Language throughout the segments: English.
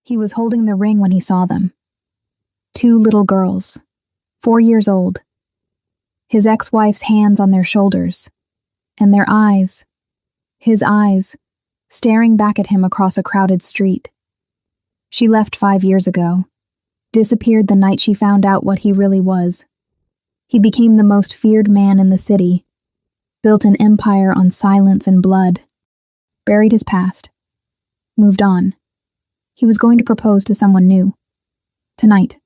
He was holding the ring when he saw them. 2 little girls, 4 years old. His ex-wife's hands on their shoulders, and their eyes, his eyes, staring back at him across a crowded street. She left 5 years ago, disappeared the night she found out what he really was. He became the most feared man in the city, built an empire on silence and blood, buried his past, moved on. He was going to propose to someone new. Tonight.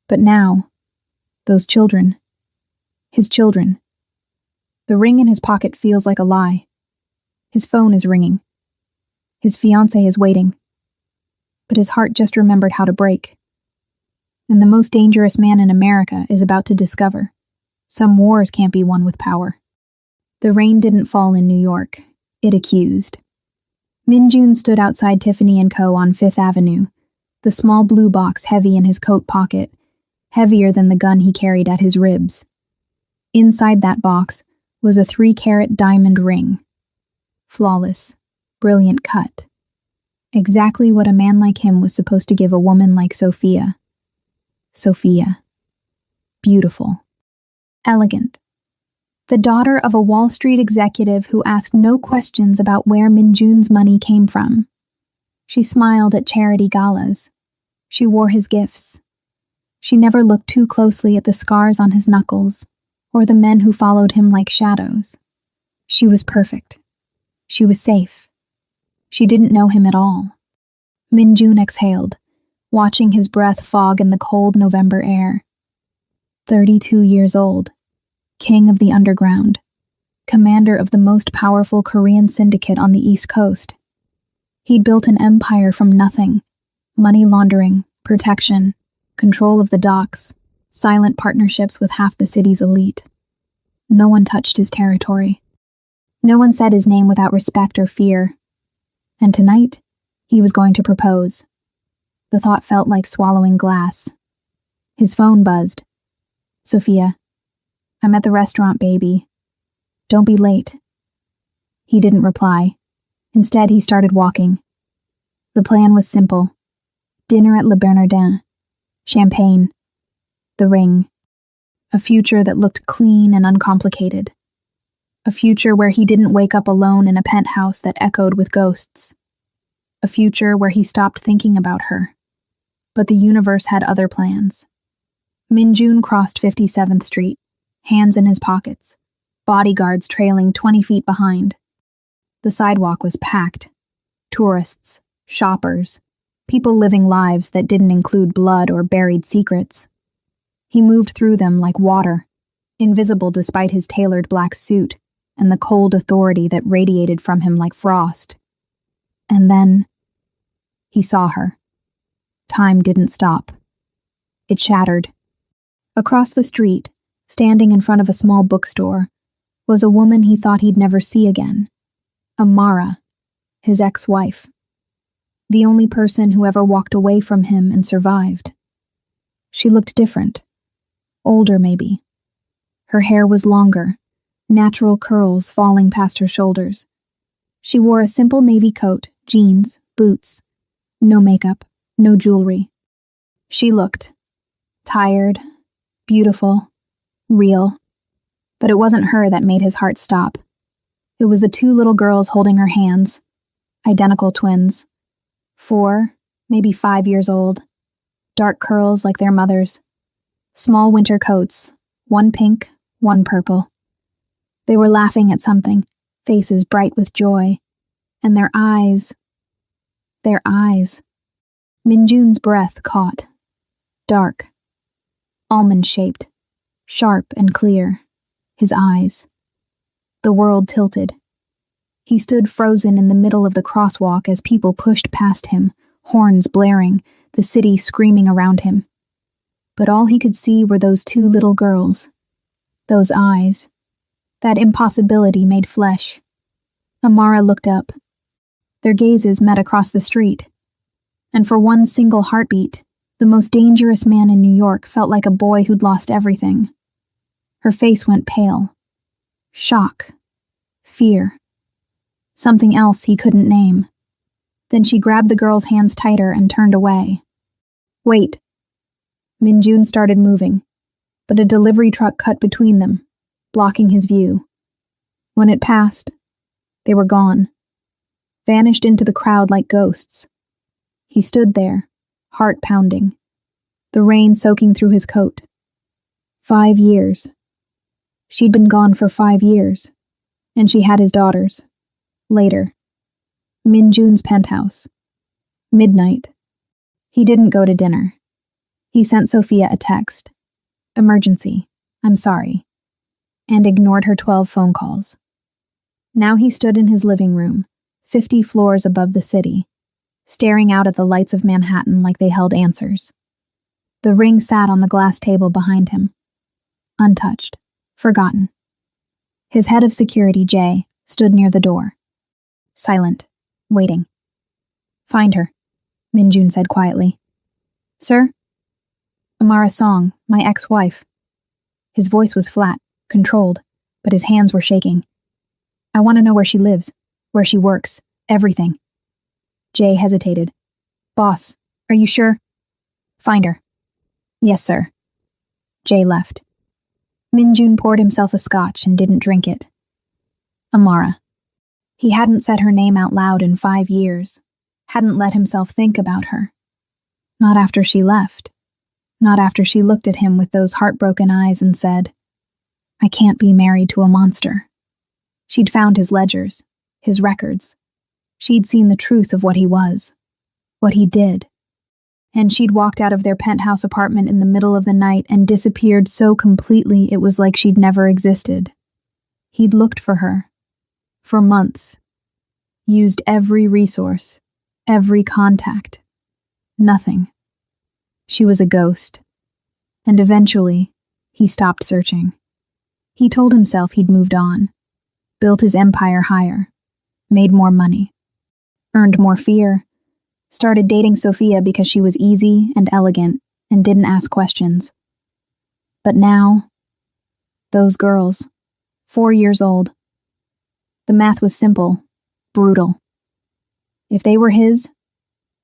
But now, those children. His children. The ring in his pocket feels like a lie. His phone is ringing. His fiancée is waiting. But his heart just remembered how to break. And the most dangerous man in America is about to discover some wars can't be won with power. The rain didn't fall in New York. It accused. Min-jun stood outside Tiffany & Co. on 5th Avenue, the small blue box heavy in his coat pocket, heavier than the gun he carried at his ribs. Inside that box was a 3-carat diamond ring. Flawless, brilliant cut. Exactly what a man like him was supposed to give a woman like Sophia. Sophia. Beautiful. Elegant. The daughter of a Wall Street executive who asked no questions about where Min-jun's money came from. She smiled at charity galas. She wore his gifts. She never looked too closely at the scars on his knuckles, or the men who followed him like shadows. She was perfect. She was safe. She didn't know him at all. Min-jun exhaled, watching his breath fog in the cold November air. 32 years old. King of the underground, commander of the most powerful Korean syndicate on the East Coast. He'd built an empire from nothing: money laundering, protection, control of the docks, silent partnerships with half the city's elite. No one touched his territory. No one said his name without respect or fear. And tonight, he was going to propose. The thought felt like swallowing glass. His phone buzzed. Sophia. I'm at the restaurant, baby. Don't be late. He didn't reply. Instead, he started walking. The plan was simple. Dinner at Le Bernardin. Champagne. The ring. A future that looked clean and uncomplicated. A future where he didn't wake up alone in a penthouse that echoed with ghosts. A future where he stopped thinking about her. But the universe had other plans. Min-jun crossed 57th Street. Hands in his pockets, bodyguards trailing 20 feet behind. The sidewalk was packed. Tourists, shoppers, people living lives that didn't include blood or buried secrets. He moved through them like water, invisible despite his tailored black suit and the cold authority that radiated from him like frost. And then, he saw her. Time didn't stop. It shattered. Across the street, standing in front of a small bookstore, was a woman he thought he'd never see again. Amara, his ex-wife. The only person who ever walked away from him and survived. She looked different. Older, maybe. Her hair was longer, natural curls falling past her shoulders. She wore a simple navy coat, jeans, boots. No makeup, no jewelry. She looked tired, beautiful, real. But it wasn't her that made his heart stop. It was the 2 little girls holding her hands. Identical twins. 4, maybe 5 years old. Dark curls like their mothers. Small winter coats, one pink, one purple. They were laughing at something, faces bright with joy. And their eyes. Min-jun's breath caught. Dark. Almond-shaped. Sharp and clear. His eyes. The world tilted. He stood frozen in the middle of the crosswalk as people pushed past him, horns blaring, the city screaming around him. But all he could see were those 2 little girls. Those eyes. That impossibility made flesh. Amara looked up. Their gazes met across the street. And for one single heartbeat, the most dangerous man in New York felt like a boy who'd lost everything. Her face went pale. Shock. Fear. Something else he couldn't name. Then she grabbed the girl's hands tighter and turned away. Wait. Minjun started moving, but a delivery truck cut between them, blocking his view. When it passed, they were gone, vanished into the crowd like ghosts. He stood there, heart pounding, the rain soaking through his coat. 5 years. She'd been gone for 5 years, and she had his daughters. Later. Minjun's penthouse. Midnight. He didn't go to dinner. He sent Sophia a text. Emergency. I'm sorry. And ignored her 12 phone calls. Now he stood in his living room, 50 floors above the city, staring out at the lights of Manhattan like they held answers. The ring sat on the glass table behind him. Untouched. Forgotten. His head of security, Jay, stood near the door. Silent. Waiting. Find her, Minjun said quietly. Sir? Amara Song, my ex-wife. His voice was flat, controlled, but his hands were shaking. I want to know where she lives, where she works, everything. Jay hesitated. Boss, are you sure? Find her. Yes, sir. Jay left. Minjun poured himself a scotch and didn't drink it. Amara. He hadn't said her name out loud in 5 years, hadn't let himself think about her. Not after she left. Not after she looked at him with those heartbroken eyes and said, I can't be married to a monster. She'd found his ledgers, his records. She'd seen the truth of what he was, what he did. And she'd walked out of their penthouse apartment in the middle of the night and disappeared so completely it was like she'd never existed. He'd looked for her. For months. Used every resource, every contact. Nothing. She was a ghost. And eventually, he stopped searching. He told himself he'd moved on, built his empire higher, made more money, earned more fear, started dating Sophia because she was easy and elegant and didn't ask questions. But now, those girls, 4 years old. The math was simple, brutal. If they were his,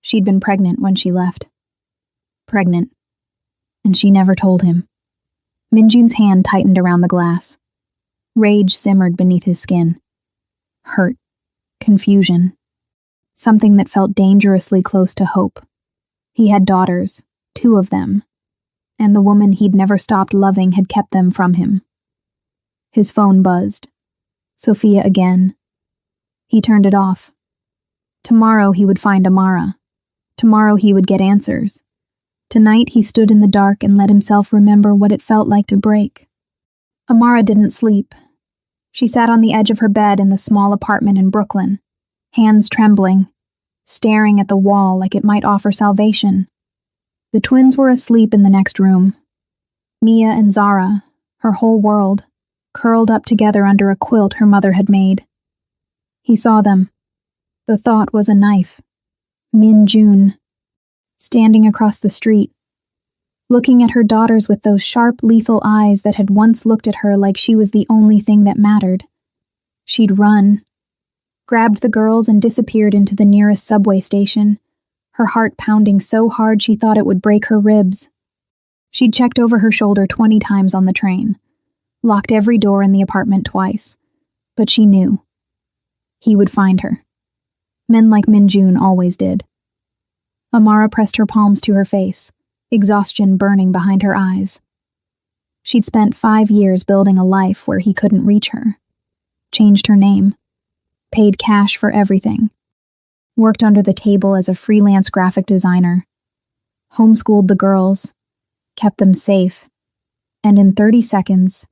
she'd been pregnant when she left. Pregnant. And she never told him. Minjun's hand tightened around the glass. Rage simmered beneath his skin. Hurt. Confusion. Something that felt dangerously close to hope. He had daughters, 2 of them, and the woman he'd never stopped loving had kept them from him. His phone buzzed. Sophia again. He turned it off. Tomorrow he would find Amara. Tomorrow he would get answers. Tonight he stood in the dark and let himself remember what it felt like to break. Amara didn't sleep. She sat on the edge of her bed in the small apartment in Brooklyn, hands trembling, staring at the wall like it might offer salvation. The twins were asleep in the next room. Mia and Zara, her whole world, curled up together under a quilt her mother had made. He saw them. The thought was a knife. Minjun, standing across the street, looking at her daughters with those sharp, lethal eyes that had once looked at her like she was the only thing that mattered. She'd run, grabbed the girls and disappeared into the nearest subway station, her heart pounding so hard she thought it would break her ribs. She'd checked over her shoulder 20 times on the train, locked every door in the apartment twice, but she knew. He would find her. Men like Minjun always did. Amara pressed her palms to her face, exhaustion burning behind her eyes. She'd spent 5 years building a life where he couldn't reach her. Changed her name. Paid cash for everything. Worked under the table as a freelance graphic designer. Homeschooled the girls. Kept them safe. And in 30 seconds,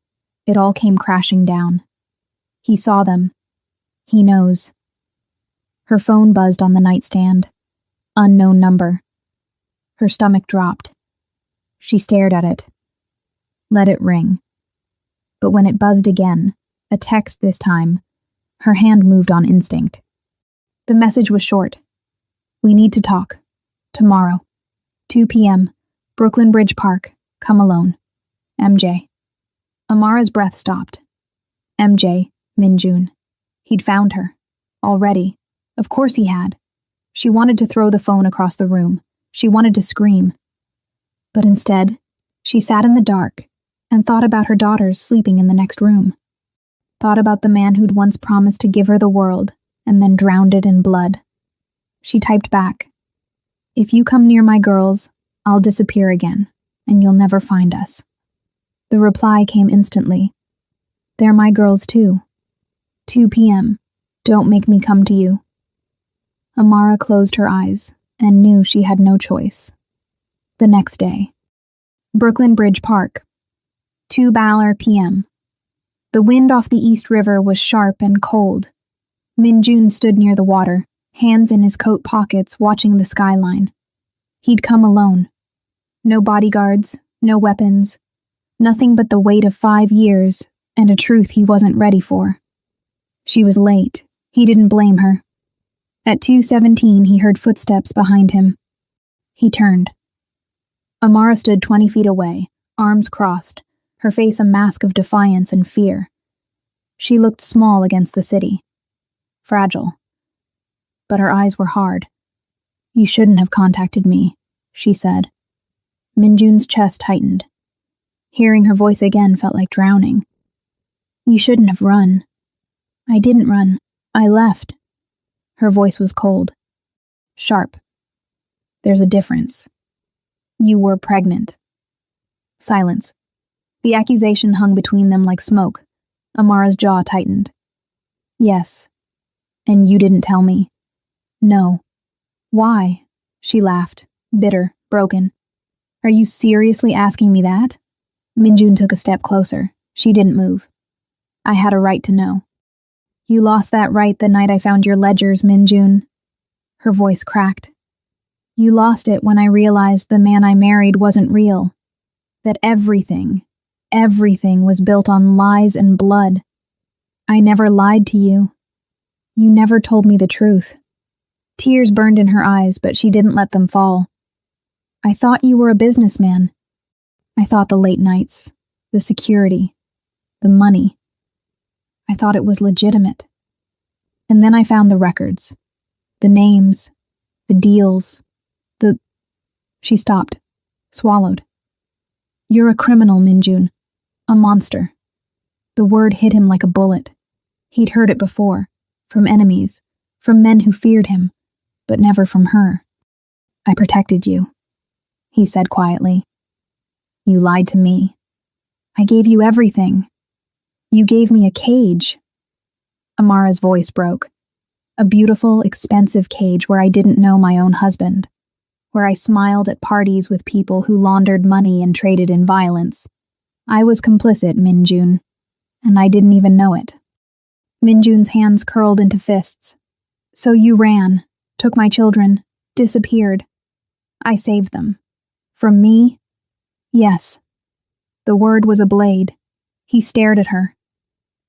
it all came crashing down. He saw them. He knows. Her phone buzzed on the nightstand. Unknown number. Her stomach dropped. She stared at it. Let it ring. But when it buzzed again, a text this time, her hand moved on instinct. The message was short. We need to talk. Tomorrow. 2 p.m. Brooklyn Bridge Park. Come alone. MJ. Amara's breath stopped. MJ, Minjun. He'd found her. Already. Of course he had. She wanted to throw the phone across the room. She wanted to scream. But instead, she sat in the dark and thought about her daughters sleeping in the next room. Thought about the man who'd once promised to give her the world and then drowned it in blood. She typed back, "If you come near my girls, I'll disappear again, and you'll never find us." The reply came instantly. "They're my girls too. 2 p.m. Don't make me come to you." Amara closed her eyes and knew she had no choice. The next day. Brooklyn Bridge Park. 2 p.m. The wind off the East River was sharp and cold. Min-jun stood near the water, hands in his coat pockets, watching the skyline. He'd come alone. No bodyguards, no weapons, nothing but the weight of 5 years and a truth he wasn't ready for. She was late. He didn't blame her. At 2:17, he heard footsteps behind him. He turned. Amara stood 20 feet away, arms crossed, her face a mask of defiance and fear. She looked small against the city. Fragile. But her eyes were hard. "You shouldn't have contacted me," she said. Min-jun's chest tightened. Hearing her voice again felt like drowning. "You shouldn't have run." "I didn't run. I left." Her voice was cold. Sharp. "There's a difference. You were pregnant." Silence. The accusation hung between them like smoke. Amara's jaw tightened. "Yes. And you didn't tell me." "No." "Why?" She laughed, bitter, broken. "Are you seriously asking me that?" Min-jun took a step closer. She didn't move. "I had a right to know." "You lost that right the night I found your ledgers, Min-jun." Her voice cracked. "You lost it when I realized the man I married wasn't real. That everything was built on lies and blood. I never lied to you. You never told me the truth." Tears burned in her eyes, but she didn't let them fall. "I thought you were a businessman. I thought the late nights, the security, the money. I thought it was legitimate. And then I found the records, the names, the deals, the—" She stopped, swallowed. "You're a criminal, Min-jun. A monster." The word hit him like a bullet. He'd heard it before, from enemies, from men who feared him, but never from her. "I protected you," he said quietly. "You lied to me. I gave you everything. You gave me a cage." Amara's voice broke. "A beautiful, expensive cage where I didn't know my own husband, where I smiled at parties with people who laundered money and traded in violence. I was complicit, Min-jun, and I didn't even know it." Min-jun's hands curled into fists. "So you ran, took my children, disappeared. I saved them. From me? Yes." The word was a blade. He stared at her.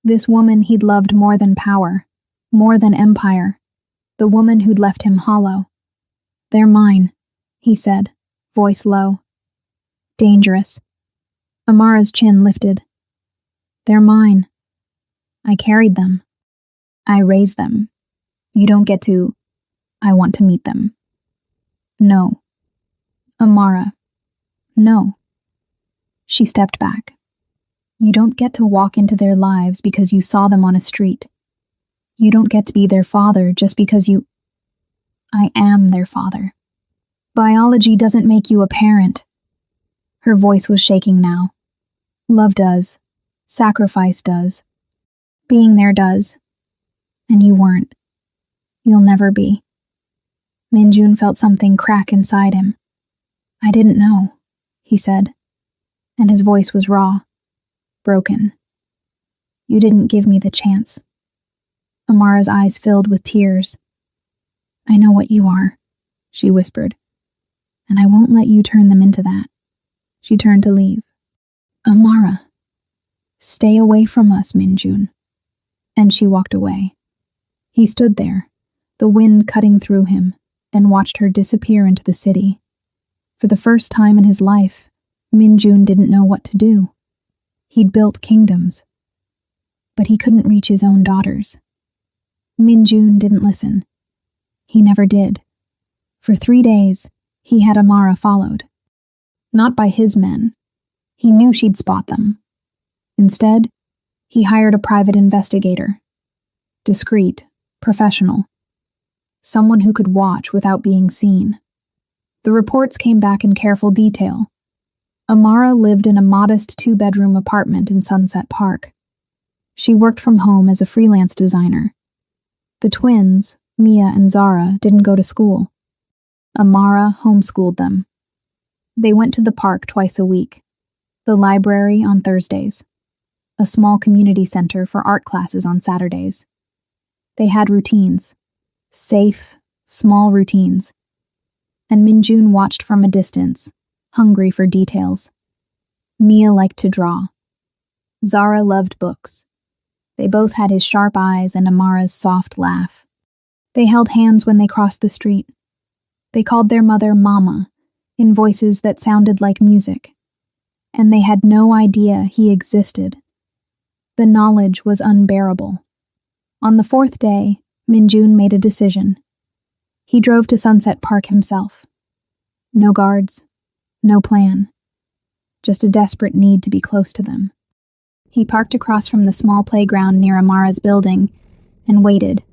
This woman he'd loved more than power, more than empire. The woman who'd left him hollow. "They're mine," he said, voice low. "Dangerous." Amara's chin lifted. "They're mine. I carried them. I raised them. You don't get to... I want to meet them." "No." "Amara. No." She stepped back. "You don't get to walk into their lives because you saw them on a street. You don't get to be their father just because you... I am their father. Biology doesn't make you a parent." Her voice was shaking now. "Love does. Sacrifice does. Being there does. And you weren't. You'll never be." Min-jun felt something crack inside him. "I didn't know," he said, and his voice was raw, broken. "You didn't give me the chance." Amara's eyes filled with tears. "I know what you are," she whispered, "and I won't let you turn them into that." She turned to leave. "Amara, stay away from us, Min-jun." And she walked away. He stood there, the wind cutting through him, and watched her disappear into the city. For the first time in his life, Min-jun didn't know what to do. He'd built kingdoms, but he couldn't reach his own daughters. Min-jun didn't listen. He never did. For 3 days, he had Amara followed. Not by his men. He knew she'd spot them. Instead, he hired a private investigator. Discreet, professional. Someone who could watch without being seen. The reports came back in careful detail. Amara lived in a modest 2-bedroom apartment in Sunset Park. She worked from home as a freelance designer. The twins, Mia and Zara, didn't go to school. Amara homeschooled them. They went to the park twice a week, the library on Thursdays, a small community center for art classes on Saturdays. They had routines, safe, small routines. And Minjun watched from a distance, hungry for details. Mia liked to draw. Zara loved books. They both had his sharp eyes and Amara's soft laugh. They held hands when they crossed the street. They called their mother Mama, in voices that sounded like music. And they had no idea he existed. The knowledge was unbearable. On the 4th day, Minjun made a decision. He drove to Sunset Park himself. No guards, no plan. Just a desperate need to be close to them. He parked across from the small playground near Amara's building and waited.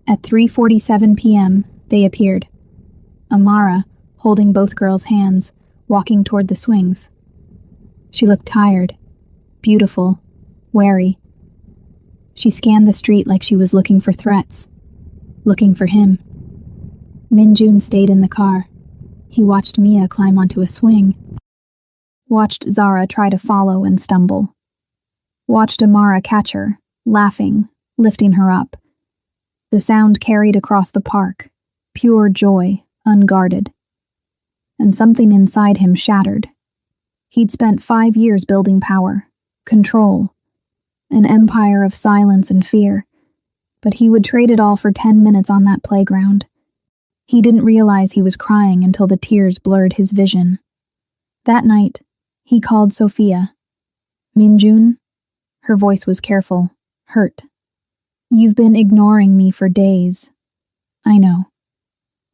At 3:47 p.m., they appeared. Amara, holding both girls' hands, walking toward the swings. She looked tired, beautiful, wary. She scanned the street like she was looking for threats, looking for him. Minjun stayed in the car. He watched Mia climb onto a swing. Watched Zara try to follow and stumble. Watched Amara catch her, laughing, lifting her up. The sound carried across the park, pure joy, unguarded. And something inside him shattered. He'd spent 5 years building power, control, an empire of silence and fear, but he would trade it all for 10 minutes on that playground. He didn't realize he was crying until the tears blurred his vision. That night, he called Sophia. Minjun? Her voice was careful, hurt. You've been ignoring me for days. I know.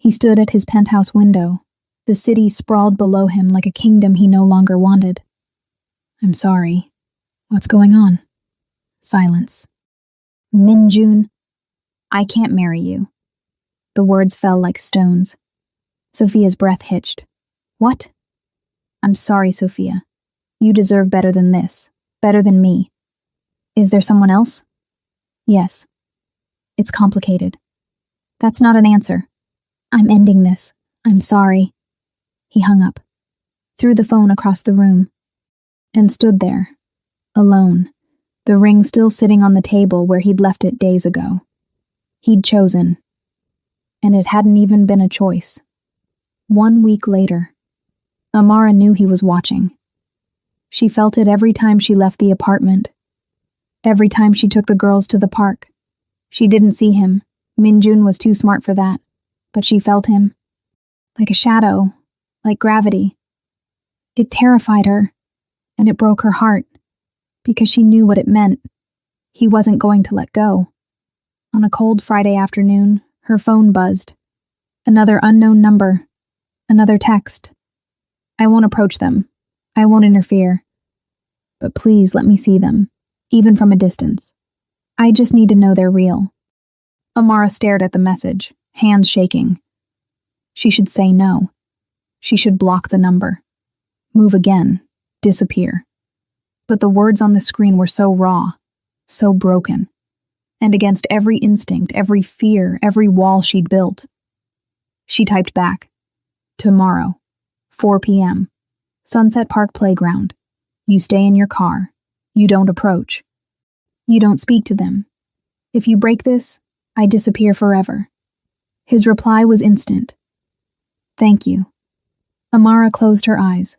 He stood at his penthouse window. The city sprawled below him like a kingdom he no longer wanted. I'm sorry. What's going on? Silence. Minjun, I can't marry you. The words fell like stones. Sophia's breath hitched. What? I'm sorry, Sophia. You deserve better than this. Better than me. Is there someone else? Yes. It's complicated. That's not an answer. I'm ending this. I'm sorry. He hung up, threw the phone across the room, and stood there, alone, the ring still sitting on the table where he'd left it days ago. He'd chosen. And it hadn't even been a choice. 1 week later, Amara knew he was watching. She felt it every time she left the apartment. Every time she took the girls to the park. She didn't see him. Minjun was too smart for that. But she felt him. Like a shadow. Like gravity. It terrified her. And it broke her heart. Because she knew what it meant. He wasn't going to let go. On a cold Friday afternoon, her phone buzzed. Another unknown number. Another text. I won't approach them. I won't interfere. But please let me see them, even from a distance. I just need to know they're real. Amara stared at the message, hands shaking. She should say no. She should block the number. Move again. Disappear. But the words on the screen were so raw, so broken. And against every instinct, every fear, every wall she'd built. She typed back. Tomorrow, 4 p.m. Sunset Park Playground. You stay in your car. You don't approach. You don't speak to them. If you break this, I disappear forever. His reply was instant. Thank you. Amara closed her eyes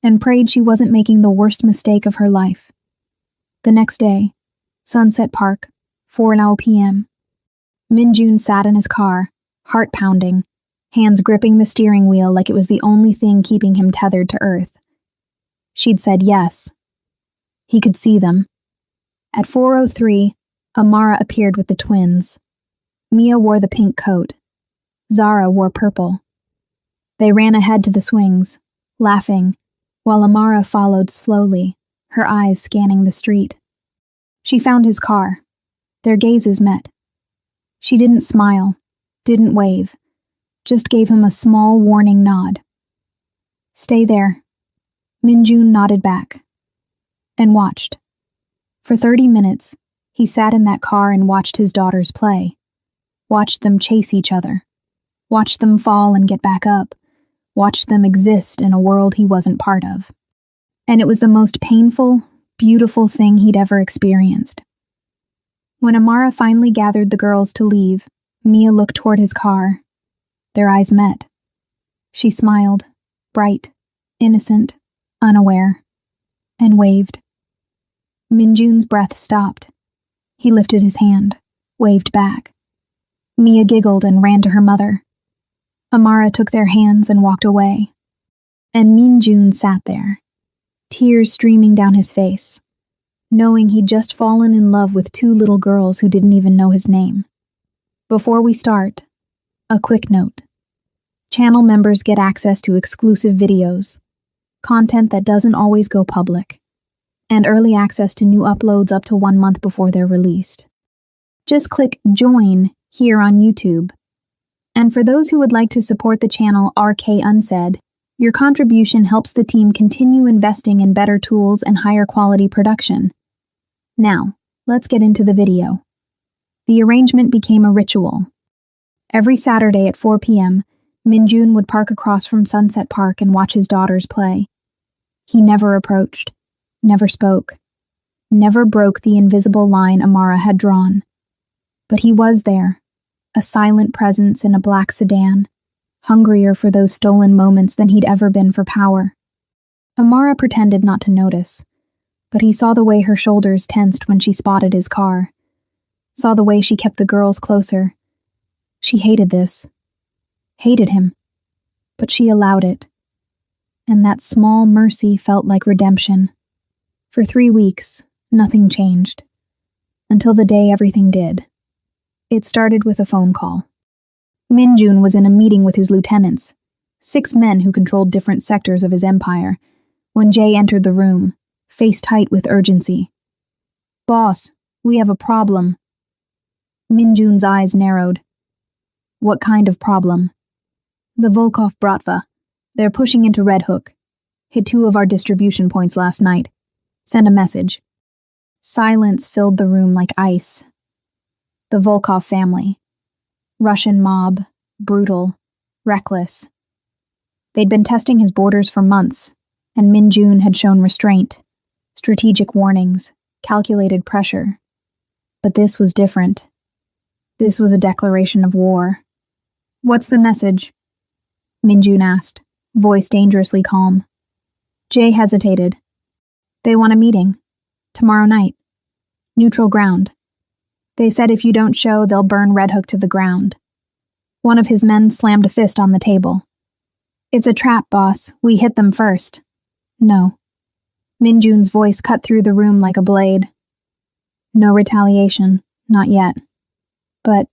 and prayed she wasn't making the worst mistake of her life. The next day, Sunset Park, 4:00 p.m. Minjun sat in his car, heart pounding, hands gripping the steering wheel like it was the only thing keeping him tethered to earth. She'd said yes. He could see them. At 4:03, Amara appeared with the twins. Mia wore the pink coat. Zara wore purple. They ran ahead to the swings, laughing, while Amara followed slowly, her eyes scanning the street. She found his car. Their gazes met. She didn't smile, didn't wave, just gave him a small warning nod. "Stay there." Minjun nodded back and watched. For 30 minutes, he sat in that car and watched his daughters play, watched them chase each other, watched them fall and get back up, watched them exist in a world he wasn't part of. And it was the most painful, beautiful thing he'd ever experienced. When Amara finally gathered the girls to leave, Mia looked toward his car. Their eyes met. She smiled, bright, innocent, unaware, and waved. Minjun's breath stopped. He lifted his hand, waved back. Mia giggled and ran to her mother. Amara took their hands and walked away. And Minjun sat there, tears streaming down his face, knowing he'd just fallen in love with 2 little girls who didn't even know his name. Before we start, a quick note. Channel members get access to exclusive videos, content that doesn't always go public, and early access to new uploads up to 1 month before they're released. Just click Join here on YouTube. And for those who would like to support the channel RK Unsaid, your contribution helps the team continue investing in better tools and higher quality production. Now, let's get into the video. The arrangement became a ritual. Every Saturday at 4 p.m., Minjun would park across from Sunset Park and watch his daughters play. He never approached, never spoke, never broke the invisible line Amara had drawn. But he was there, a silent presence in a black sedan, hungrier for those stolen moments than he'd ever been for power. Amara pretended not to notice, but he saw the way her shoulders tensed when she spotted his car, saw the way she kept the girls closer. She hated this, hated him, but she allowed it. And that small mercy felt like redemption. For 3 weeks, nothing changed, until the day everything did. It started with a phone call. Minjun was in a meeting with his lieutenants, 6 men who controlled different sectors of his empire, when Jay entered the room, face tight with urgency. "Boss, we have a problem." Minjun's eyes narrowed. "What kind of problem?" "The Volkov Bratva. They're pushing into Red Hook. Hit 2 of our distribution points last night. Send a message." Silence filled the room like ice. The Volkov family. Russian mob, brutal, reckless. They'd been testing his borders for months, and Minjun had shown restraint, strategic warnings, calculated pressure. But this was different. This was a declaration of war. "What's the message?" Minjun asked, voice dangerously calm. Jay hesitated. "They want a meeting. Tomorrow night. Neutral ground. They said if you don't show, they'll burn Red Hook to the ground." One of his men slammed a fist on the table. "It's a trap, boss. We hit them first." "No." Minjun's voice cut through the room like a blade. "No retaliation. Not yet." "But,"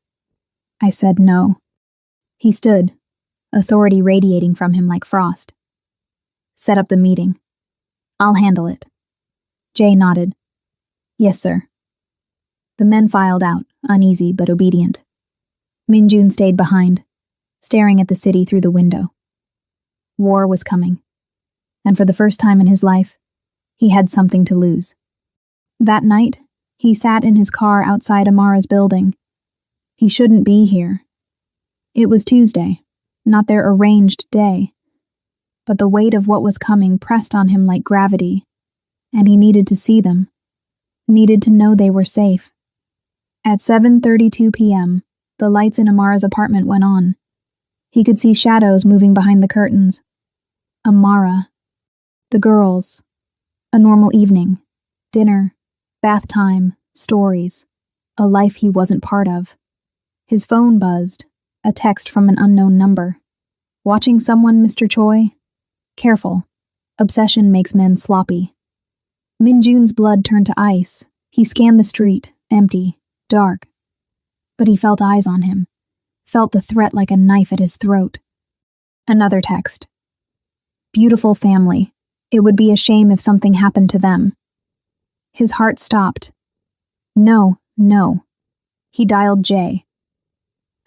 I said no. He stood, authority radiating from him like frost. "Set up the meeting. I'll handle it." Jay nodded. "Yes, sir." The men filed out, uneasy but obedient. Minjun stayed behind, staring at the city through the window. War was coming, and for the first time in his life, he had something to lose. That night, he sat in his car outside Amara's building. He shouldn't be here. It was Tuesday, not their arranged day. But the weight of what was coming pressed on him like gravity, and he needed to see them, needed to know they were safe. At 7:32 p.m., the lights in Amara's apartment went on. He could see shadows moving behind the curtains. Amara. The girls. A normal evening. Dinner. Bath time. Stories. A life he wasn't part of. His phone buzzed. A text from an unknown number. "Watching someone, Mr. Choi? Careful. Obsession makes men sloppy." Minjun's blood turned to ice. He scanned the street, empty, dark. But he felt eyes on him. felt the threat like a knife at his throat. Another text. Beautiful family. It would be a shame if something happened to them. His heart stopped. No. He dialed Jay.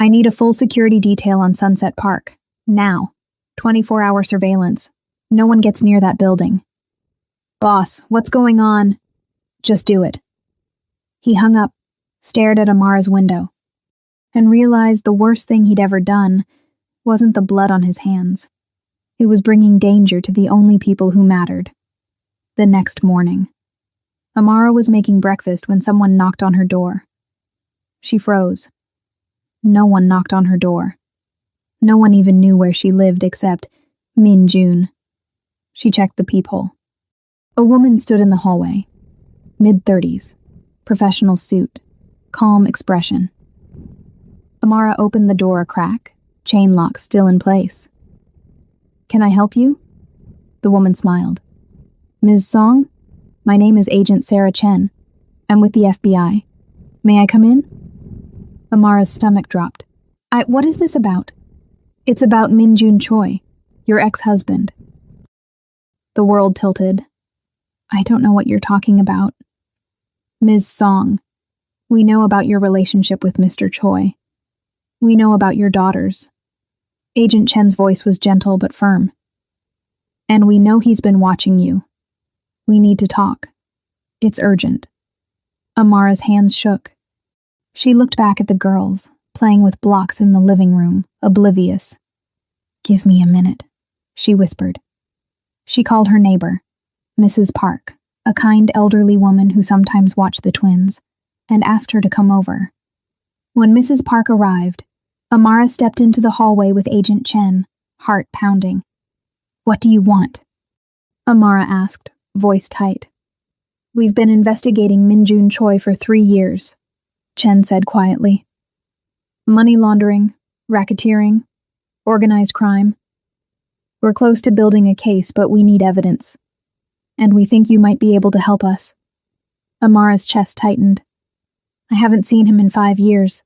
I need a full security detail on Sunset Park. Now. 24-hour surveillance. No one gets near that building. Boss, what's going on? Just do it. He hung up, stared at Amara's window, and realized the worst thing he'd ever done wasn't the blood on his hands. It was bringing danger to the only people who mattered. The next morning, Amara was making breakfast when someone knocked on her door. She froze. No one knocked on her door. No one even knew where she lived except Min Jun. She checked the peephole. A woman stood in the hallway. Mid-30s. Professional suit. Calm expression. Amara opened the door a crack, chain lock still in place. Can I help you? The woman smiled. Ms. Song? My name is Agent Sarah Chen. I'm with the FBI. May I come in? Amara's stomach dropped. What is this about? It's about Min Jun Choi, your ex-husband. The world tilted. I don't know what you're talking about. Ms. Song, we know about your relationship with Mr. Choi. We know about your daughters. Agent Chen's voice was gentle but firm. And we know he's been watching you. We need to talk. It's urgent. Amara's hands shook. She looked back at the girls, playing with blocks in the living room, oblivious. Give me a minute, she whispered. She called her neighbor, Mrs. Park, a kind elderly woman who sometimes watched the twins, and asked her to come over. When Mrs. Park arrived, Amara stepped into the hallway with Agent Chen, heart pounding. What do you want? Amara asked, voice tight. We've been investigating Min Jun Choi for 3 years, Chen said quietly. Money laundering, racketeering, organized crime. We're close to building a case, but we need evidence. And we think you might be able to help us. Amara's chest tightened. I haven't seen him in 5 years.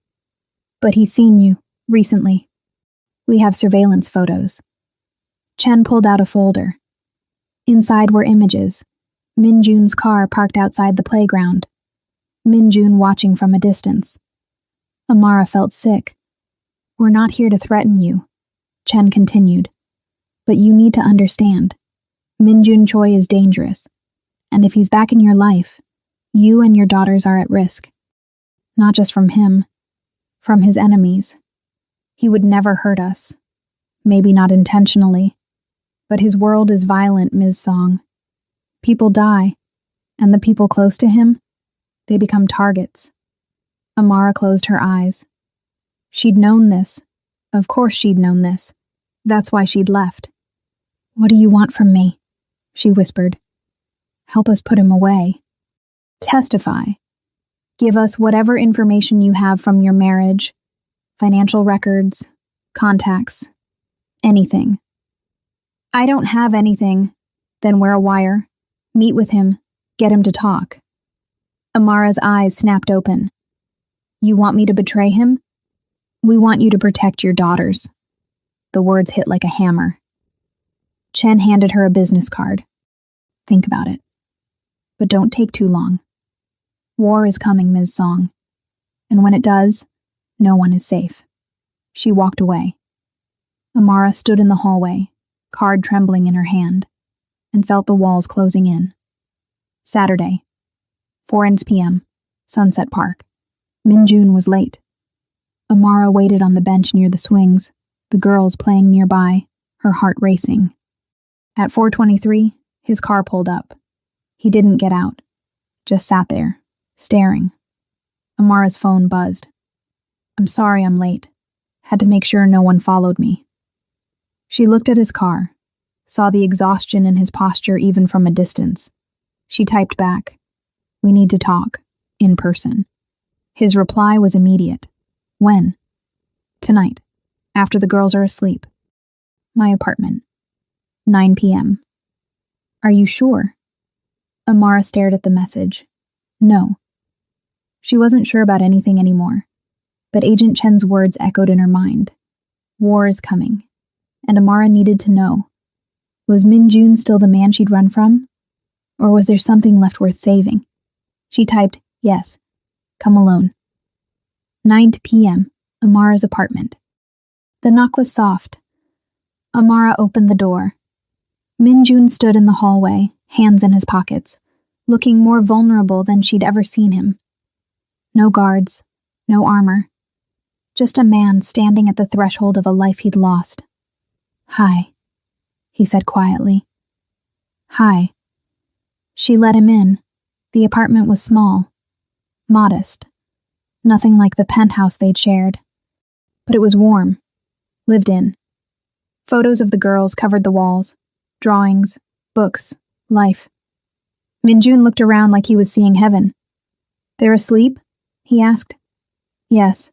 But he's seen you, recently. We have surveillance photos. Chen pulled out a folder. Inside were images. Min Jun's car parked outside the playground. Min Jun watching from a distance. Amara felt sick. We're not here to threaten you, Chen continued. But you need to understand. Min Jun Choi is dangerous. And if he's back in your life, you and your daughters are at risk. Not just from him. From his enemies. He would never hurt us. Maybe not intentionally. But his world is violent, Ms. Song. People die. And the people close to him, they become targets. Amara closed her eyes. She'd known this. Of course she'd known this. That's why she'd left. What do you want from me? She whispered. Help us put him away. Testify. Give us whatever information you have from your marriage, financial records, contacts, anything. I don't have anything. Then wear a wire. Meet with him. Get him to talk. Amara's eyes snapped open. You want me to betray him? We want you to protect your daughters. The words hit like a hammer. Chen handed her a business card. Think about it. But don't take too long. War is coming, Ms. Song. And when it does, no one is safe. She walked away. Amara stood in the hallway, card trembling in her hand, and felt the walls closing in. Saturday, 4 p.m., Sunset Park. Min Jun was late. Amara waited on the bench near the swings, the girls playing nearby, her heart racing. At 4:23, his car pulled up. He didn't get out, just sat there, staring. Amara's phone buzzed. I'm sorry I'm late. Had to make sure no one followed me. She looked at his car, saw the exhaustion in his posture even from a distance. She typed back, We need to talk, in person. His reply was immediate. When? Tonight, after the girls are asleep. My apartment. 9 p.m. Are you sure? Amara stared at the message. No. She wasn't sure about anything anymore. but Agent Chen's words echoed in her mind. War is coming, and Amara needed to know. Was Min Jun still the man she'd run from? Or was there something left worth saving? She typed, "Yes. Come alone." 9 p.m., Amara's apartment. The knock was soft. Amara opened the door. Min Jun stood in the hallway, hands in his pockets, looking more vulnerable than she'd ever seen him. No guards, no armor. Just a man standing at the threshold of a life he'd lost. "Hi," he said quietly. "Hi." She let him in. The apartment was small, modest, nothing like the penthouse they'd shared. But it was warm, lived in. Photos of the girls covered the walls, drawings, books, life. Min Jun looked around like he was seeing heaven. "They're asleep?" he asked. "Yes."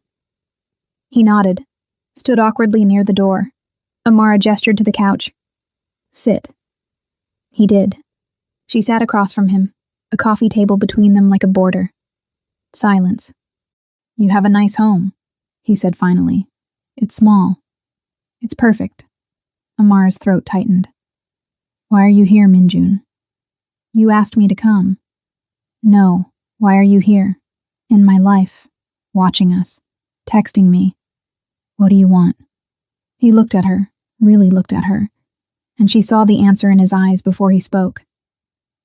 He nodded, stood awkwardly near the door. Amara gestured to the couch. "Sit." He did. She sat across from him, a coffee table between them like a border. Silence. "You have a nice home," he said finally. "It's small. It's perfect." Amara's throat tightened. "Why are you here, Min Jun?" "You asked me to come." "No. Why are you here? In my life. Watching us. Texting me. What do you want?" He looked at her, really looked at her, and she saw the answer in his eyes before he spoke.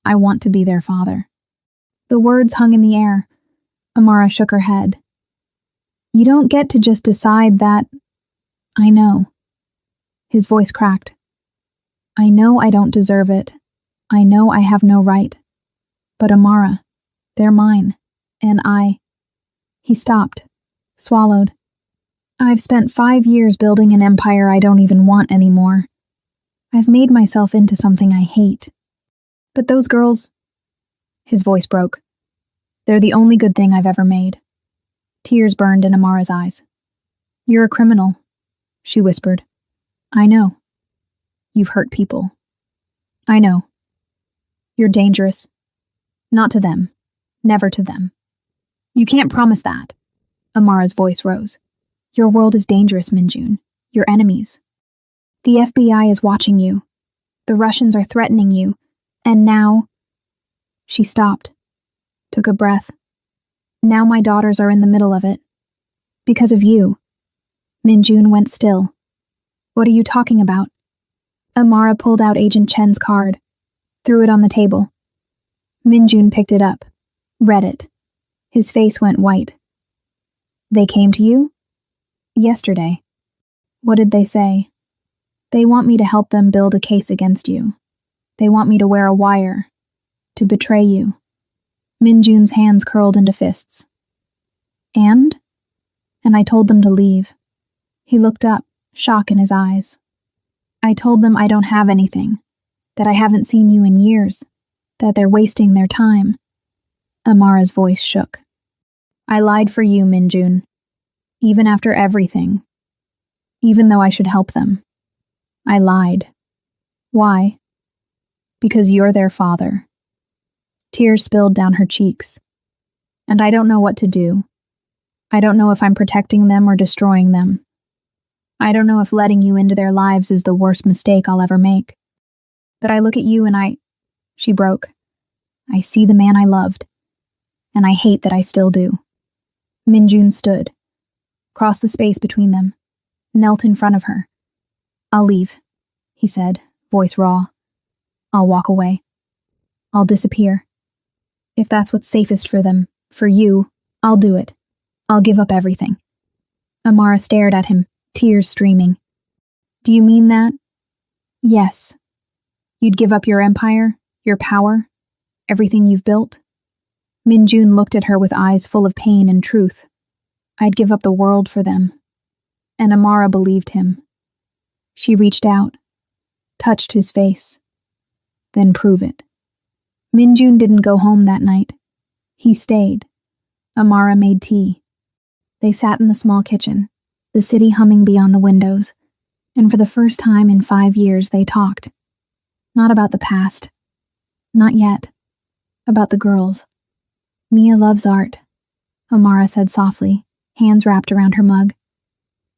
"I want to be their father." The words hung in the air. Amara shook her head. "You don't get to just decide that." "I know." His voice cracked. "I know I don't deserve it. I know I have no right. But Amara, they're mine. And I..." He stopped, swallowed. "I've spent 5 years building an empire I don't even want anymore. I've made myself into something I hate. But those girls..." His voice broke. "They're the only good thing I've ever made." Tears burned in Amara's eyes. "You're a criminal," she whispered. "I know. You've hurt people. I know. You're dangerous. Not to them. Never to them." "You can't promise that." Amara's voice rose. "Your world is dangerous, Min Jun. Your enemies. The FBI is watching you. The Russians are threatening you. And now..." She stopped, took a breath. "Now my daughters are in the middle of it. Because of you." Min Jun went still. "What are you talking about?" Amara pulled out Agent Chen's card, threw it on the table. Min Jun picked it up, read it. His face went white. "They came to you?" "Yesterday." "What did they say?" "They want me to help them build a case against you. They want me to wear a wire. To betray you." Min Jun's hands curled into fists. "And?" "And I told them to leave." He looked up, shock in his eyes. "I told them I don't have anything, that I haven't seen you in years, that they're wasting their time." Amara's voice shook. "I lied for you, Min Jun. Even after everything. Even though I should help them. I lied. Why? Because you're their father." Tears spilled down her cheeks. "And I don't know what to do. I don't know if I'm protecting them or destroying them. I don't know if letting you into their lives is the worst mistake I'll ever make. But I look at you and She broke. "I see the man I loved. And I hate that I still do." Min Jun stood, crossed the space between them, knelt in front of her. "I'll leave," he said, voice raw. "I'll walk away. I'll disappear. If that's what's safest for them, for you, I'll do it. I'll give up everything." Amara stared at him, tears streaming. "Do you mean that?" "Yes." "You'd give up your empire, your power, everything you've built?" Min Jun looked at her with eyes full of pain and truth. "I'd give up the world for them." And Amara believed him. She reached out, touched his face. "Then prove it." Min Jun didn't go home that night. He stayed. Amara made tea. They sat in the small kitchen, the city humming beyond the windows, and for the first time in 5 years they talked. Not about the past. Not yet. About the girls. "Mia loves art," Amara said softly. hands wrapped around her mug.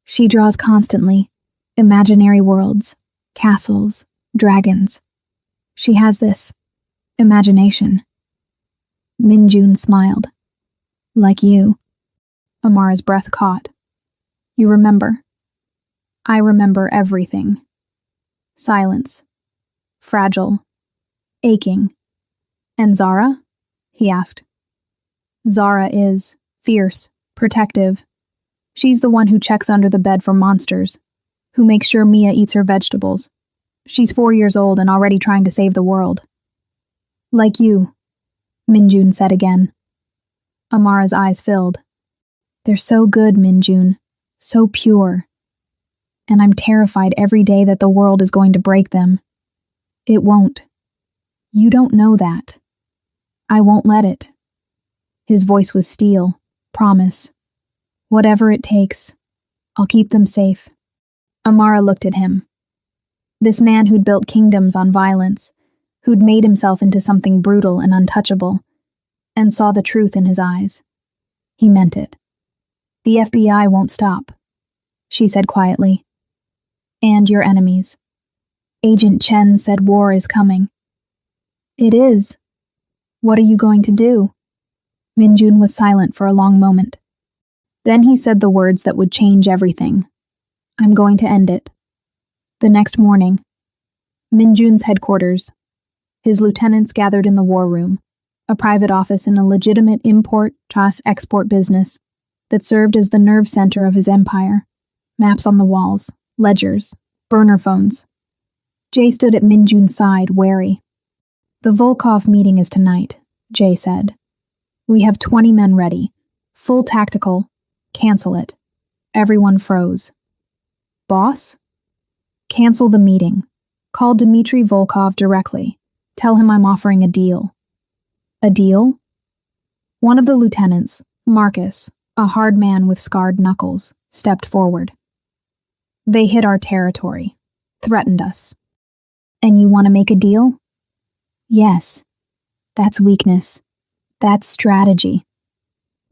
She draws constantly. Imaginary worlds, castles, dragons. She has this imagination. Minjun smiled. Like you. Amara's breath caught. You remember. I remember everything. Silence. Fragile. Aching. And Zara? He asked. Zara is fierce, protective. She's the one who checks under the bed for monsters, who makes sure Mia eats her vegetables. She's 4 years old and already trying to save the world. Like you, Minjun said again. Amara's eyes filled. They're so good, Minjun, so pure. And I'm terrified every day that the world is going to break them. It won't. You don't know that. I won't let it. His voice was steel. Promise. Whatever it takes, I'll keep them safe. Amara looked at him. This man who'd built kingdoms on violence, who'd made himself into something brutal and untouchable, and saw the truth in his eyes. He meant it. The FBI won't stop, she said quietly. And your enemies. Agent Chen said war is coming. It is. What are you going to do? Minjun was silent for a long moment. Then he said the words that would change everything. I'm going to end it. The next morning, Minjun's headquarters. His lieutenants gathered in the war room, a private office in a legitimate import-export business that served as the nerve center of his empire. Maps on the walls, ledgers, burner phones. Jay stood at Minjun's side, wary. The Volkov meeting is tonight, Jay said. We have 20 men ready. Full tactical. Cancel it. Everyone froze. Boss? Cancel the meeting. Call Dmitry Volkov directly. Tell him I'm offering a deal. A deal? One of the lieutenants, Marcus, a hard man with scarred knuckles, stepped forward. They hit our territory. Threatened us. And you want to make a deal? Yes. That's weakness. That's strategy.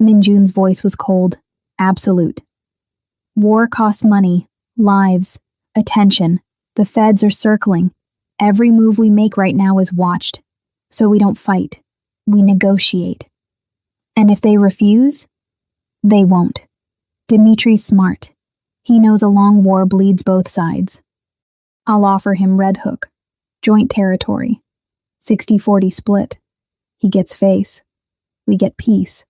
Minjun's voice was cold, absolute. War costs money, lives, attention. The feds are circling. Every move we make right now is watched. So we don't fight. We negotiate. And if they refuse, they won't. Dimitri's smart. He knows a long war bleeds both sides. I'll offer him Red Hook. Joint territory. 60-40 split. He gets face. We get peace.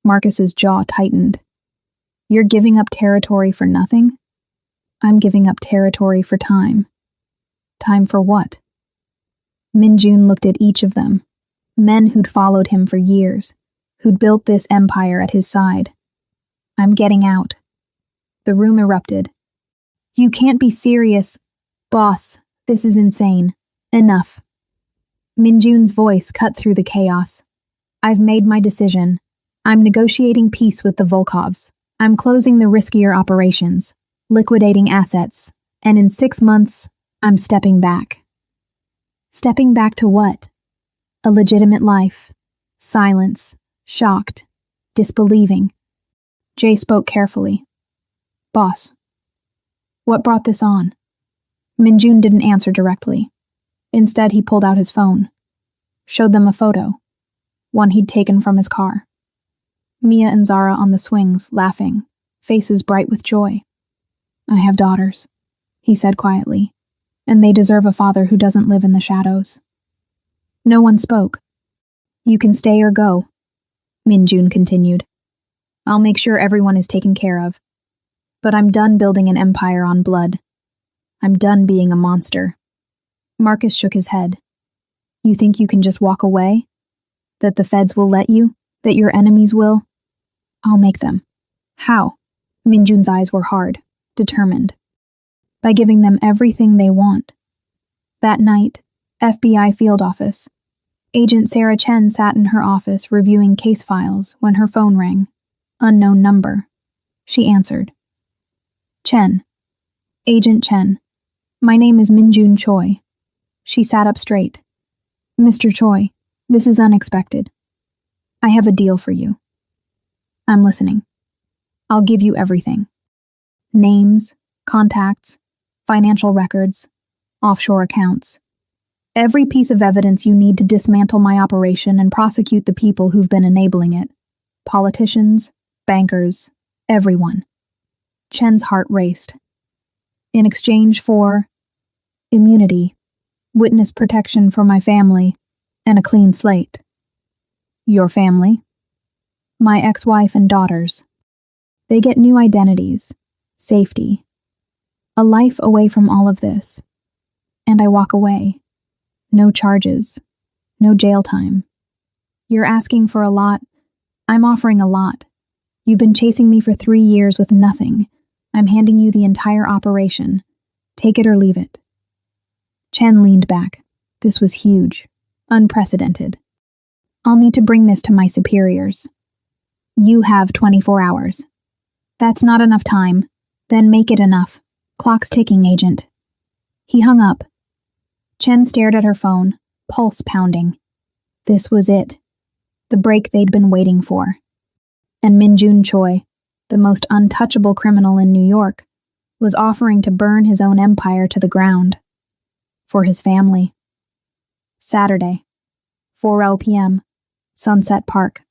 Marcus's jaw tightened. You're giving up territory for nothing? I'm giving up territory for time. Time for what? Minjun looked at each of them. Men who'd followed him for years, who'd built this empire at his side. I'm getting out. The room erupted. You can't be serious. Boss, this is insane. Enough. Minjun's voice cut through the chaos. I've made my decision. I'm negotiating peace with the Volkovs. I'm closing the riskier operations, liquidating assets, and in 6 months, I'm stepping back. Stepping back to what? A legitimate life. Silence. Shocked. Disbelieving. Jay spoke carefully. Boss, what brought this on? Minjun didn't answer directly. Instead, he pulled out his phone. Showed them a photo. One he'd taken from his car. Mia and Zara on the swings, laughing, faces bright with joy. I have daughters, he said quietly, and they deserve a father who doesn't live in the shadows. No one spoke. You can stay or go, Minjun continued. I'll make sure everyone is taken care of. But I'm done building an empire on blood. I'm done being a monster. Marcus shook his head. You think you can just walk away? That the feds will let you? That your enemies will? I'll make them. How? Minjun's eyes were hard, determined. By giving them everything they want. That night, FBI field office. Agent Sarah Chen sat in her office reviewing case files when her phone rang. Unknown number. She answered. Chen. Agent Chen. My name is Minjun Choi. She sat up straight. Mr. Choi, this is unexpected. I have a deal for you. I'm listening. I'll give you everything. Names, contacts, financial records, offshore accounts. Every piece of evidence you need to dismantle my operation and prosecute the people who've been enabling it. Politicians, bankers, everyone. Chen's heart raced. In exchange for immunity, witness protection for my family, and a clean slate. Your family? My ex-wife and daughters. They get new identities, safety, a life away from all of this. And I walk away. No charges, no jail time. You're asking for a lot. I'm offering a lot. You've been chasing me for 3 years with nothing. I'm handing you the entire operation. Take it or leave it. Chen leaned back. This was huge, unprecedented. I'll need to bring this to my superiors. You have 24 hours. That's not enough time. Then make it enough. Clock's ticking, Agent. He hung up. Chen stared at her phone, pulse pounding. This was it. The break they'd been waiting for. And Min-jun Choi, the most untouchable criminal in New York, was offering to burn his own empire to the ground. For his family. Saturday, 4 p.m., Sunset Park.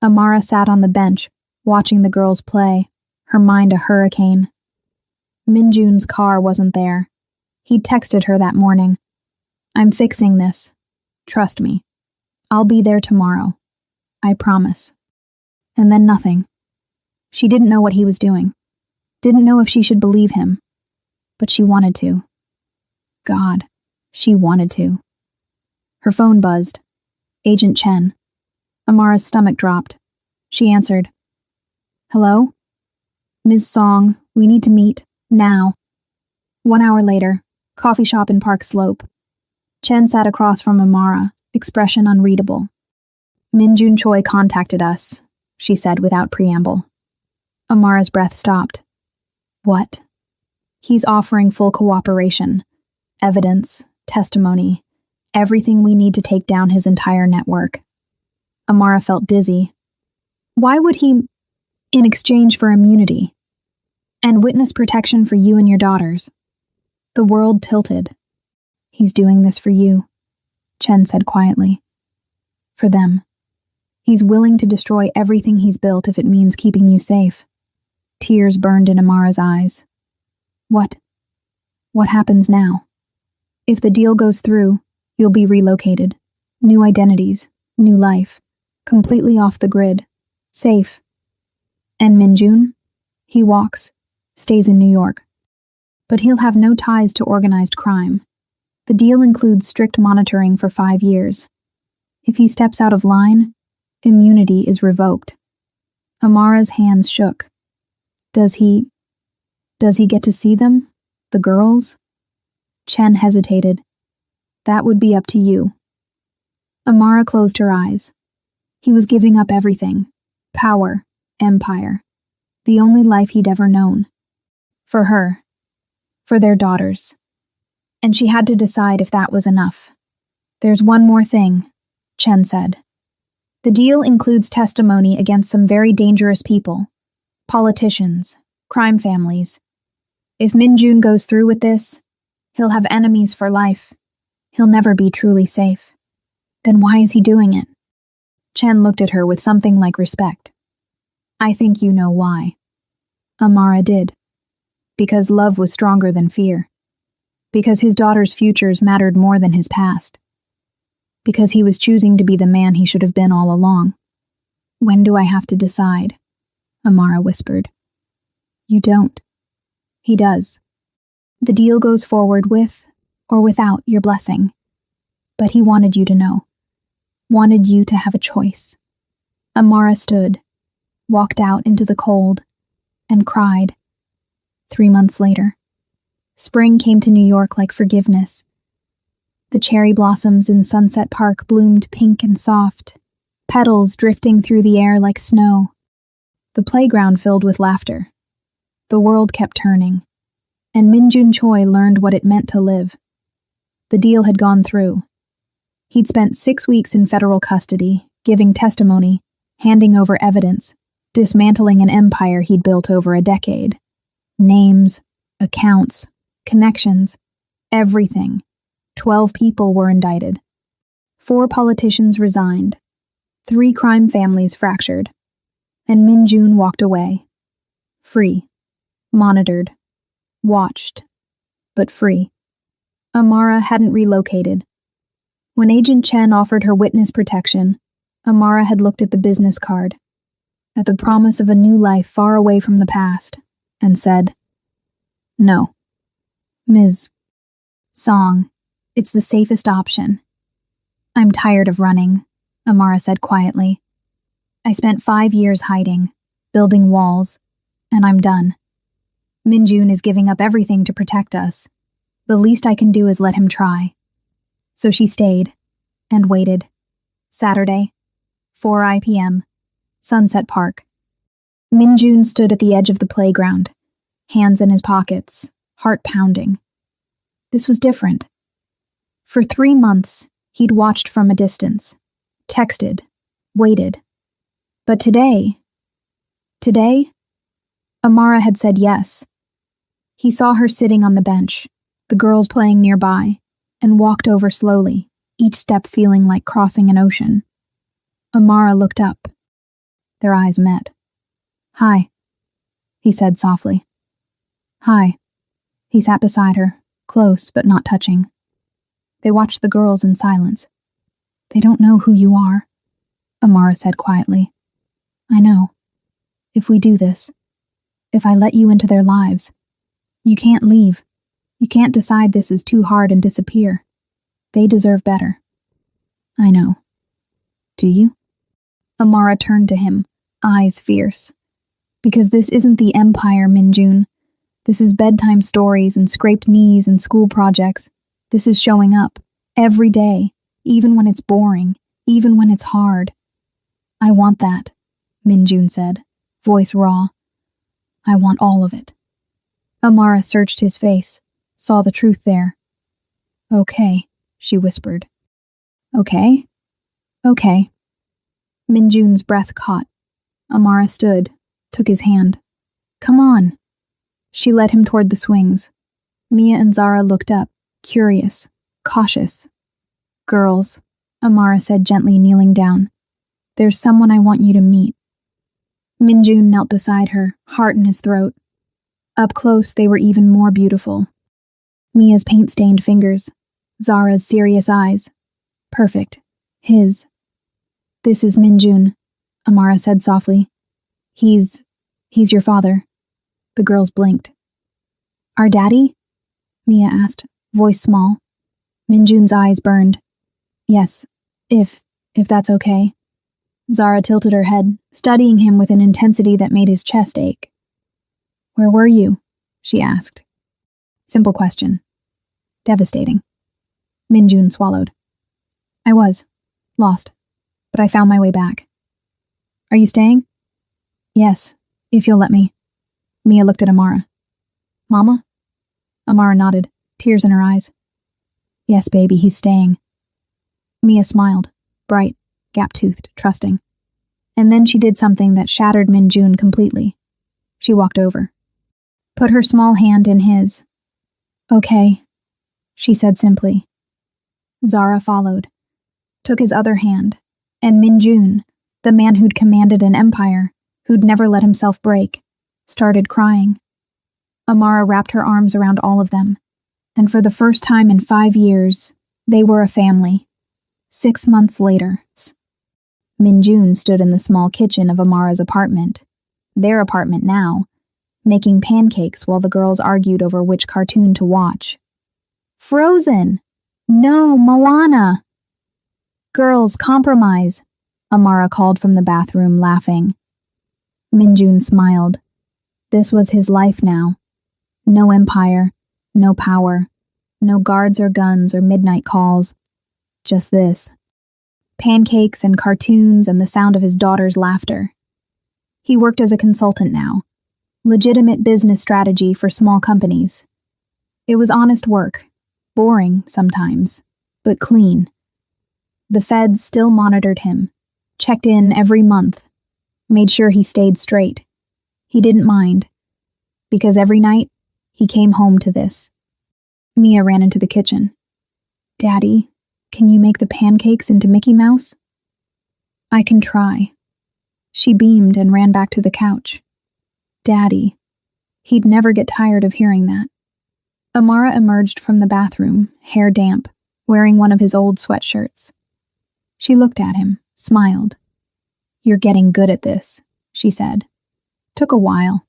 Amara sat on the bench, watching the girls play, her mind a hurricane. Min-jun's car wasn't there. He'd texted her that morning. I'm fixing this. Trust me. I'll be there tomorrow. I promise. And then nothing. She didn't know what he was doing. Didn't know if she should believe him. But she wanted to. God, she wanted to. Her phone buzzed. Agent Chen. Amara's stomach dropped. She answered. Hello? Ms. Song, we need to meet, now. 1 hour later, coffee shop in Park Slope. Chen sat across from Amara, expression unreadable. Min-jun Choi contacted us, she said without preamble. Amara's breath stopped. What? He's offering full cooperation. Evidence, testimony, everything we need to take down his entire network. Amara felt dizzy. Why would he, in exchange for immunity? And witness protection for you and your daughters? The world tilted. He's doing this for you, Chen said quietly. For them. He's willing to destroy everything he's built if it means keeping you safe. Tears burned in Amara's eyes. What? What happens now? If the deal goes through, you'll be relocated. New identities, new life. Completely off the grid. Safe. And Min-jun? He walks, stays in New York. But he'll have no ties to organized crime. The deal includes strict monitoring for 5 years. If he steps out of line, immunity is revoked. Amara's hands shook. Does he get to see them? The girls? Chen hesitated. That would be up to you. Amara closed her eyes. He was giving up everything. Power, empire. The only life he'd ever known. For her. For their daughters. And she had to decide if that was enough. There's one more thing, Chen said. The deal includes testimony against some very dangerous people. Politicians, crime families. If Min-jun goes through with this, he'll have enemies for life. He'll never be truly safe. Then why is he doing it? Chen looked at her with something like respect. I think you know why. Amara did. Because love was stronger than fear. Because his daughters' futures mattered more than his past. Because he was choosing to be the man he should have been all along. When do I have to decide? Amara whispered. You don't. He does. The deal goes forward with or without your blessing. But he wanted you to know. Wanted you to have a choice. Amara stood, walked out into the cold, and cried. 3 months later. Spring came to New York like forgiveness. The cherry blossoms in Sunset Park bloomed pink and soft, petals drifting through the air like snow. The playground filled with laughter. The world kept turning, and Min-jun Choi learned what it meant to live. The deal had gone through. He'd spent 6 weeks in federal custody, giving testimony, handing over evidence, dismantling an empire he'd built over a decade. Names, accounts, connections, everything. 12 people were indicted. 4 politicians resigned. 3 crime families fractured. And Min Jun walked away. Free. Monitored. Watched. But free. Amara hadn't relocated. When Agent Chen offered her witness protection, Amara had looked at the business card, at the promise of a new life far away from the past, and said, "No. Ms. Song, it's the safest option." "I'm tired of running," Amara said quietly. "I spent 5 years hiding, building walls, and I'm done. Min Jun is giving up everything to protect us. The least I can do is let him try." So she stayed and waited. Saturday, 4 p.m., Sunset Park. Min Jun stood at the edge of the playground, hands in his pockets, heart pounding. This was different. For 3 months, he'd watched from a distance, texted, waited. But today, Amara had said yes. He saw her sitting on the bench, the girls playing nearby, and walked over slowly, each step feeling like crossing an ocean. Amara looked up. Their eyes met. "Hi," he said softly. "Hi." He sat beside her, close but not touching. They watched the girls in silence. "They don't know who you are," Amara said quietly. "I know. If we do this, if I let you into their lives, you can't leave. You can't decide this is too hard and disappear. They deserve better." "I know. Do you?" Amara turned to him, eyes fierce. "Because this isn't the empire, Min Jun. This is bedtime stories and scraped knees and school projects. This is showing up, every day, even when it's boring, even when it's hard." "I want that," Min Jun said, voice raw. "I want all of it." Amara searched his face, saw the truth there. "Okay," she whispered. "Okay? Okay." Min Jun's breath caught. Amara stood, took his hand. "Come on." She led him toward the swings. Mia and Zara looked up, curious, cautious. "Girls," Amara said gently, kneeling down. "There's someone I want you to meet." Min Jun knelt beside her, heart in his throat. Up close, they were even more beautiful. Mia's paint-stained fingers, Zara's serious eyes. Perfect. His. "This is Min Jun," Amara said softly. He's your father." The girls blinked. "Our daddy?" Mia asked, voice small. Min Jun's eyes burned. "Yes, if that's okay." Zara tilted her head, studying him with an intensity that made his chest ache. "Where were you?" she asked. Simple question. Devastating. Min Jun swallowed. "I was. Lost. But I found my way back." "Are you staying?" "Yes, if you'll let me." Mia looked at Amara. "Mama?" Amara nodded, tears in her eyes. "Yes, baby, he's staying." Mia smiled, bright, gap-toothed, trusting. And then she did something that shattered Min Jun completely. She walked over. Put her small hand in his. "Okay," she said simply. Zara followed, took his other hand, and Min Jun, the man who'd commanded an empire, who'd never let himself break, started crying. Amara wrapped her arms around all of them, and for the first time in 5 years, they were a family. 6 months later, Min Jun stood in the small kitchen of Amara's apartment, their apartment now, making pancakes while the girls argued over which cartoon to watch. "Frozen! No, Moana!" "Girls, compromise," Amara called from the bathroom, laughing. Min Jun smiled. This was his life now. No empire, no power, no guards or guns or midnight calls. Just this. Pancakes and cartoons and the sound of his daughter's laughter. He worked as a consultant now. Legitimate business strategy for small companies. It was honest work. Boring sometimes, but clean. The feds still monitored him, checked in every month. made sure he stayed straight. He didn't mind, because every night he came home to this. Mia ran into the kitchen. "Daddy, can you make the pancakes into Mickey Mouse?" "I can try." She beamed and ran back to the couch. Daddy. He'd never get tired of hearing that. Amara emerged from the bathroom, hair damp, wearing one of his old sweatshirts. She looked at him, smiled. "You're getting good at this," she said. "Took a while."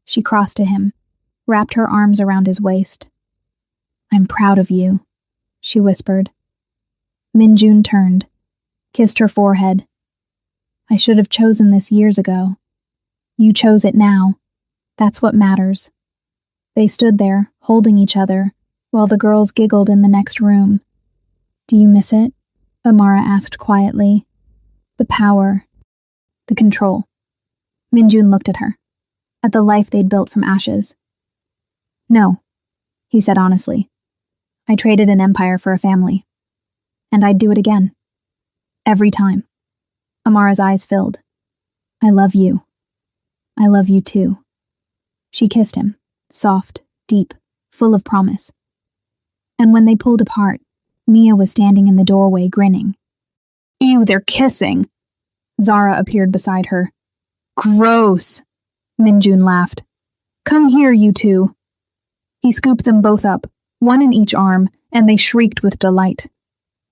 She crossed to him, wrapped her arms around his waist. "I'm proud of you," she whispered. Minjun turned, kissed her forehead. "I should have chosen this years ago. You chose it now. That's what matters." They stood there, holding each other, while the girls giggled in the next room. "Do you miss it?" Amara asked quietly. "The power, the control." Minjun looked at her, at the life they'd built from ashes. "No," he said honestly. "I traded an empire for a family. And I'd do it again. Every time." Amara's eyes filled. "I love you. I love you too." She kissed him, soft, deep, full of promise. And when they pulled apart, Mia was standing in the doorway grinning. "Ew, they're kissing!" Zara appeared beside her. "Gross!" Minjun laughed. "Come here, you two." He scooped them both up, one in each arm, and they shrieked with delight.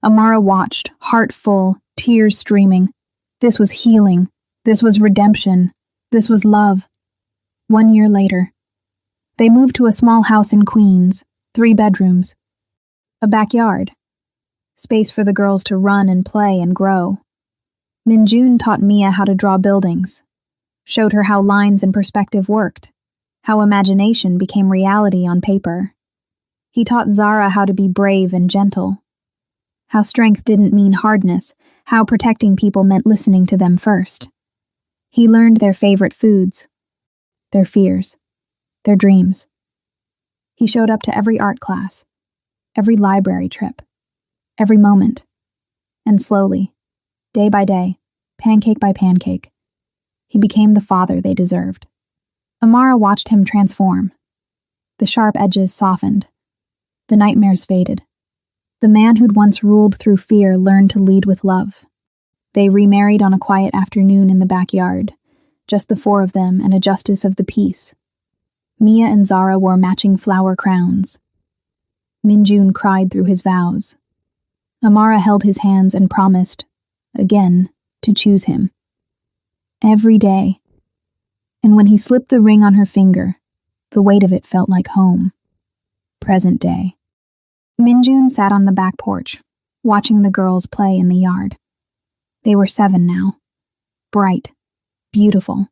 Amara watched, heart full, tears streaming. This was healing. This was redemption. This was love. 1 year later, they moved to a small house in Queens, 3 bedrooms. A backyard. Space for the girls to run and play and grow. Minjun taught Mia how to draw buildings, showed her how lines and perspective worked, how imagination became reality on paper. He taught Zara how to be brave and gentle, how strength didn't mean hardness, how protecting people meant listening to them first. He learned their favorite foods, their fears, their dreams. He showed up to every art class, every library trip, every moment, and slowly, day by day, pancake by pancake, he became the father they deserved. Amara watched him transform. The sharp edges softened. The nightmares faded. The man who'd once ruled through fear learned to lead with love. They remarried on a quiet afternoon in the backyard, just the 4 of them and a justice of the peace. Mia and Zara wore matching flower crowns. Minjun cried through his vows. Amara held his hands and promised, again, to choose him. Every day. And when he slipped the ring on her finger, the weight of it felt like home. Present day. Minjun sat on the back porch, watching the girls play in the yard. They were 7 now. Bright, beautiful,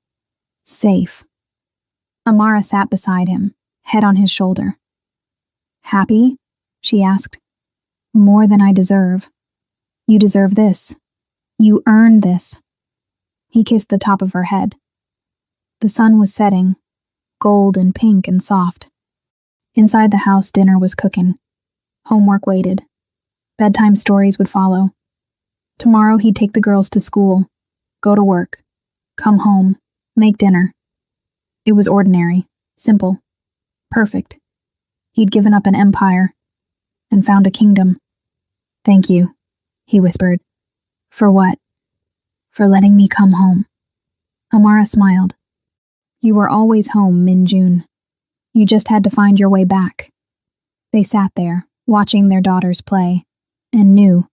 safe. Amara sat beside him, head on his shoulder. "Happy?" she asked. "More than I deserve. You deserve this. You earned this." He kissed the top of her head. The sun was setting, gold and pink and soft. Inside the house, dinner was cooking. Homework waited. Bedtime stories would follow. Tomorrow he'd take the girls to school, go to work, come home, make dinner. It was ordinary, simple, perfect. He'd given up an empire and found a kingdom. "Thank you," he whispered. "For what?" "For letting me come home." Amara smiled. "You were always home, Minjun. You just had to find your way back." They sat there, watching their daughters play, and knew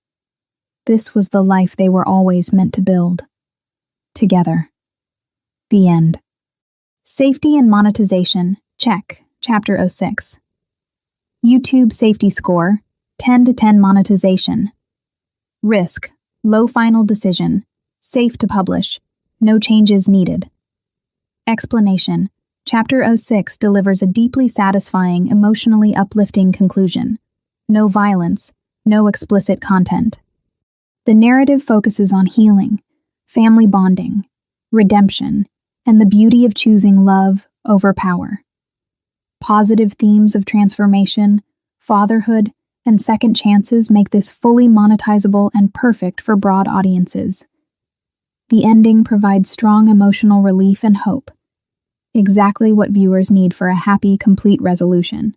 this was the life they were always meant to build. Together. The end. Safety and monetization, check, Chapter 06. YouTube safety score, 10 to 10 monetization. Risk, low final decision, safe to publish, no changes needed. Explanation, Chapter 06 delivers a deeply satisfying, emotionally uplifting conclusion. No violence, no explicit content. The narrative focuses on healing, family bonding, redemption, and the beauty of choosing love over power. Positive themes of transformation, fatherhood, and second chances make this fully monetizable and perfect for broad audiences. The ending provides strong emotional relief and hope, exactly what viewers need for a happy, complete resolution.